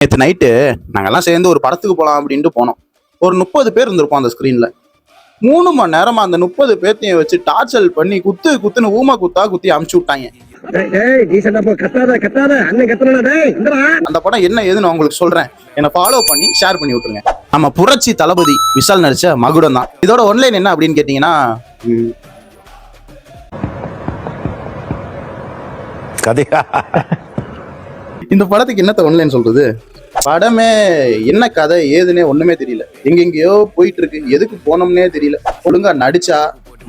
நேற்று நைட்டு நாங்கெல்லாம் சேர்ந்து ஒரு படத்துக்கு போகலாம் அப்படின்ட்டு போனோம். ஒரு 30 பேர் இருந்திருப்போம் அந்த ஸ்க்ரீனில். 3 மணி நேரமா அந்த 30 பேர்த்தையும் வச்சு டார்ச்சல் பண்ணி குத்துன்னு ஊமை குத்தி அமுச்சு விட்டாங்க. அந்த படம் என்ன ஏதுன்னு உங்களுக்கு சொல்றேன். என்னை ஃபாலோ பண்ணி ஷேர் பண்ணி விட்டுருங்க. நம்ம புரட்சி தளபதி விஷால் நடிச்ச மகுடம் தான். இதோட ஒன்லைன் என்ன அப்படின்னு கேட்டீங்கன்னா, கதையா இந்த படத்துக்கு என்னத்த ஒன்லைன் சொல்றது? படமே என்ன கதை ஏதுன்னே ஒண்ணுமே தெரியல. எங்கெங்கயோ போயிட்டு இருக்கு. எதுக்கு போனோம்னே தெரியல. ஒழுங்கா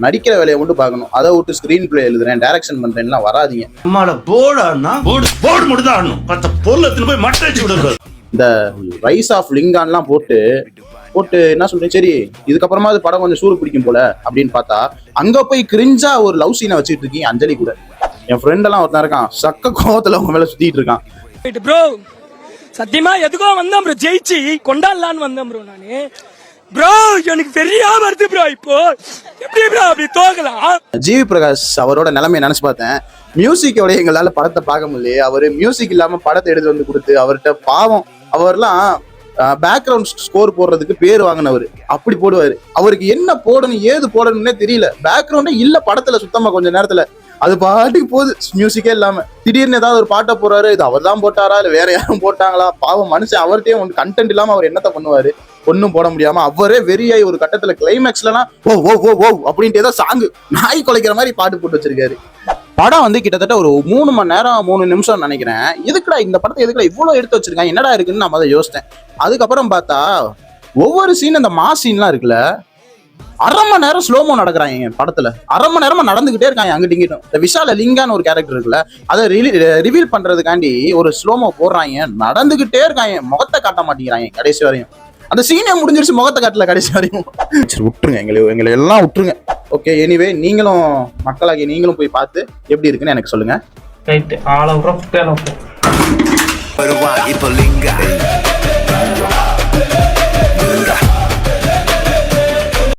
நடிக்கிற வேலையை மட்டும் பார்க்கணும். அதை விட்டு ஸ்கிரீன் பிளே எழுதுறேன், டைரக்ஷன் பண்றேன்லாம் வராதிங்க. இந்த ரைஸ் ஆஃப் லிங்கான்லாம் போட்டு என்ன சொல்றேன், சரி இதுக்கப்புறமா அது படம் கொஞ்சம் சூடு பிடிக்கும் போல அப்படின்னு பார்த்தா, அங்க போய் கிரிஞ்சா ஒரு லவ் சீனை வச்சுட்டு இருக்கீங்க. அஞ்சலி கூட என் ஃப்ரெண்ட் எல்லாம் ஒருத்தன் இருக்கான், சக்க கோவத்துல அவங்க மேல சுத்திட்டு இருக்கான். ப்ரோ சத்தியமா எதுக்கோ வந்தேன் ப்ரோ, ஜெயிச்சு கொண்டாடலான்னு வந்தேன் ப்ரோ. நானு ப்ரோ எனக்கு பெரிய வருது ப்ரோ. இப்போ எப்படி ப்ரோ அப்படி தோக்கலாம்? ஜிவி பிரகாஷ் அவரோட நிலைமையை நினைச்சு பார்த்தேன். மியூசிக்கோட எங்களால படத்தை பார்க்க முடியல. அவரு மியூசிக் இல்லாம படத்தை எடுத்து வந்து கொடுத்து, அவர்கிட்ட பாவம் அவர்லாம் பேக்ரவுண்ட் ஸ்கோர் போடுறதுக்கு பேர் வாங்கினவர். அப்படி போடுவாரு. அவருக்கு என்ன போடணும் ஏது போடணும்னே தெரியல. பேக்ரவுண்டே இல்ல படத்துல சுத்தமா. கொஞ்ச நேரத்துல அது பாட்டுக்கு போகுது, மியூசிக்கே இல்லாம. திடீர்னு ஏதாவது ஒரு பாட்டை போறாரு, இது அவர் தான் போட்டாரா இல்ல வேற யாரும் போட்டாங்களா? பாவம் மனுஷன். அவர்கிட்டயே ஒன்று கண்டென்ட் இல்லாம அவர் என்னத்த பண்ணுவாரு? ஒன்னும் போட முடியாம அவரே வெறியாய் ஒரு கட்டத்துல கிளைமேக்ஸ்லாம் ஓ ஓ ஓ ஓ அப்படின்ட்டு ஏதோ சாங்கு நாய் குலைக்கிற மாதிரி பாட்டு போட்டு வச்சிருக்காரு. படம் வந்து கிட்டத்தட்ட ஒரு 3 மணி நேரம் 3 நிமிஷம் நினைக்கிறேன். எதுக்குடா இந்த படத்தை எதுக்குடா இவ்வளவு எடுத்து வச்சிருக்காங்க, என்னடா இருக்குன்னு நான் அதை யோசித்தேன். அதுக்கப்புறம் பார்த்தா ஒவ்வொரு சீன், அந்த மாஸ் சீன்லாம் இருக்குல்ல, 1/2 மணி நேரம் ஸ்லோமோ நடக்கிறாங்க படத்துல. 1/2 மணி நேரமா நடந்துகிட்டே இருக்காங்க அங்கிட்டும் இங்கிட்டும். இந்த விஷால லிங்கான்னு ஒரு கேரக்டர் இருக்குல்ல, அதை ரிவீல் பண்றதுக்காண்டி ஒரு ஸ்லோமோ போடுறாங்க. நடந்துகிட்டே இருக்காங்க, முகத்தை காட்ட மாட்டேங்கிறாங்க கடைசி வரையும். அந்த சீனே முடிஞ்சிருச்சு, முகத்தை காட்டல கடைசி வரையும். சரி விட்டுருங்க, எங்களை எல்லாம் விட்டுருங்க. ஓகே, எனிவே நீங்களும் மக்களாகி நீங்களும் போய் பார்த்து எப்படி இருக்குன்னு எனக்கு சொல்லுங்க. ரைட், ஆள